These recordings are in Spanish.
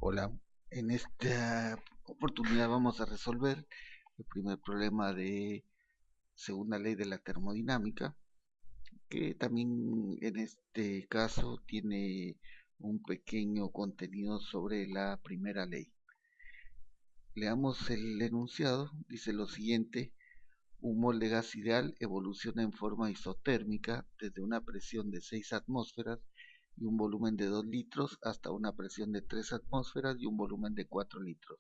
Hola, en esta oportunidad vamos a resolver el primer problema de segunda ley de la termodinámica, que también en este caso tiene un pequeño contenido sobre la primera ley. Leamos el enunciado, dice lo siguiente: un mol de gas ideal evoluciona en forma isotérmica desde una presión de 6 atmósferas y un volumen de 2 litros hasta una presión de 3 atmósferas y un volumen de 4 litros.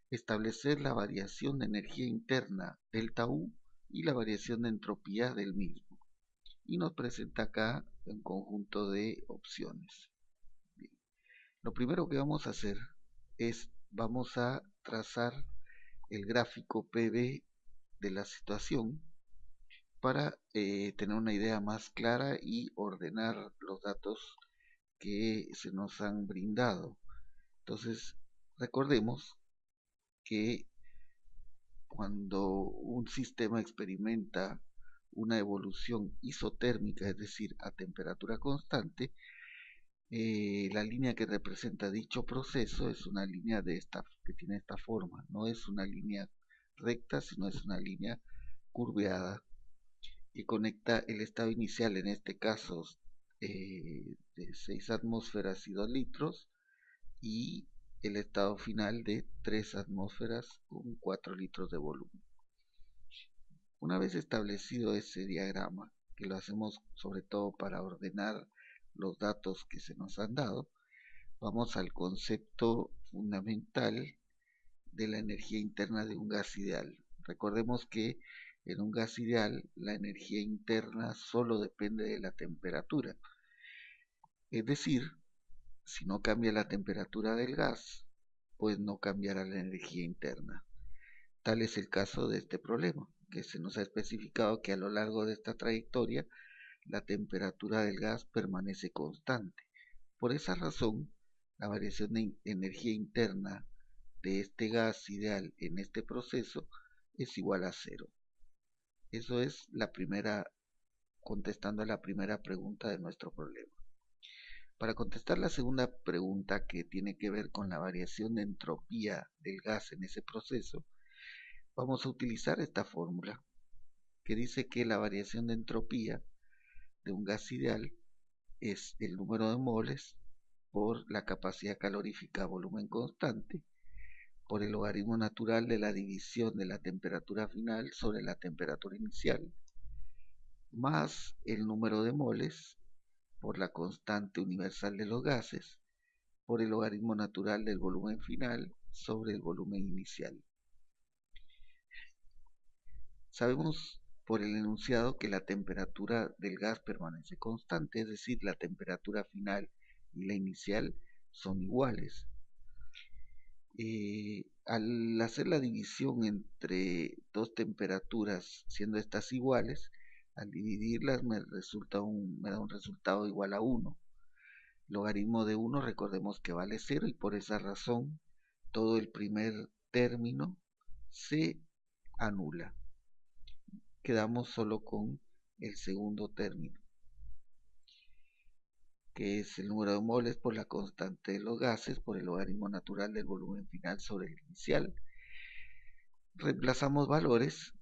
Establecer la variación de energía interna delta U y la variación de entropía del mismo. Y nos presenta acá un conjunto de opciones. Bien. Lo primero que vamos a hacer es vamos a trazar el gráfico PV de la situación para tener una idea más clara y ordenar los datos que se nos han brindado. Entonces, recordemos que cuando un sistema experimenta una evolución isotérmica, es decir, a temperatura constante, la línea que representa dicho proceso es una línea que tiene esta forma. No es una línea recta, sino es una línea curveada que conecta el estado inicial, en este caso de 6 atmósferas y 2 litros, y el estado final de 3 atmósferas con 4 litros de volumen. Una vez establecido ese diagrama, que lo hacemos sobre todo para ordenar los datos que se nos han dado, vamos al concepto fundamental de la energía interna de un gas ideal. Recordemos que en un gas ideal la energía interna solo depende de la temperatura. Es decir, si no cambia la temperatura del gas, pues no cambiará la energía interna. Tal es el caso de este problema, que se nos ha especificado que a lo largo de esta trayectoria la temperatura del gas permanece constante. Por esa razón, la variación de energía interna de este gas ideal en este proceso es igual a cero. Eso es la primera, contestando a la primera pregunta de nuestro problema. Para contestar la segunda pregunta, que tiene que ver con la variación de entropía del gas en ese proceso, vamos a utilizar esta fórmula que dice que la variación de entropía de un gas ideal es el número de moles por la capacidad calorífica a volumen constante por el logaritmo natural de la división de la temperatura final sobre la temperatura inicial, más el número de moles por la constante universal de los gases por el logaritmo natural del volumen final sobre el volumen inicial. Sabemos por el enunciado que la temperatura del gas permanece constante, es decir, la temperatura final y la inicial son iguales. Al hacer la división entre dos temperaturas, siendo estas iguales, al dividirlas me da un resultado igual a 1. Logaritmo de 1 recordemos que vale 0 y por esa razón todo el primer término se anula. Quedamos solo con el segundo término, que es el número de moles por la constante de los gases por el logaritmo natural del volumen final sobre el inicial. Reemplazamos valores.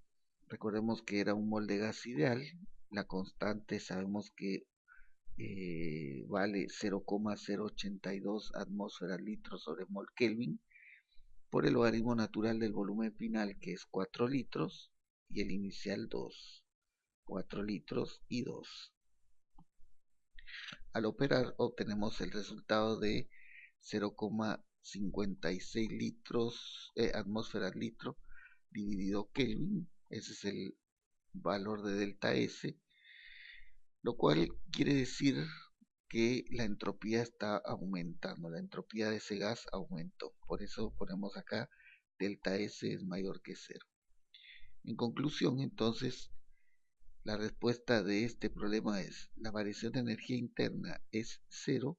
Recordemos que era un mol de gas ideal. La constante sabemos que vale 0,082 atmósferas litros sobre mol Kelvin por el logaritmo natural del volumen final, que es 4 litros, y el inicial 2. 4 litros y 2. Al operar obtenemos el resultado de 0,56 litros, atmósferas litro dividido Kelvin. Ese es el valor de delta S, lo cual quiere decir que la entropía está aumentando, la entropía de ese gas aumentó. Por eso ponemos acá delta S es mayor que cero. En conclusión, entonces, la respuesta de este problema es: la variación de energía interna es cero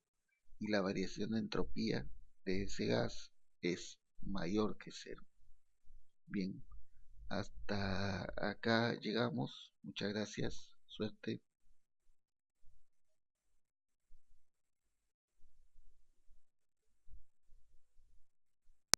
y la variación de entropía de ese gas es mayor que cero. Bien, hasta acá llegamos. Muchas gracias. Suerte.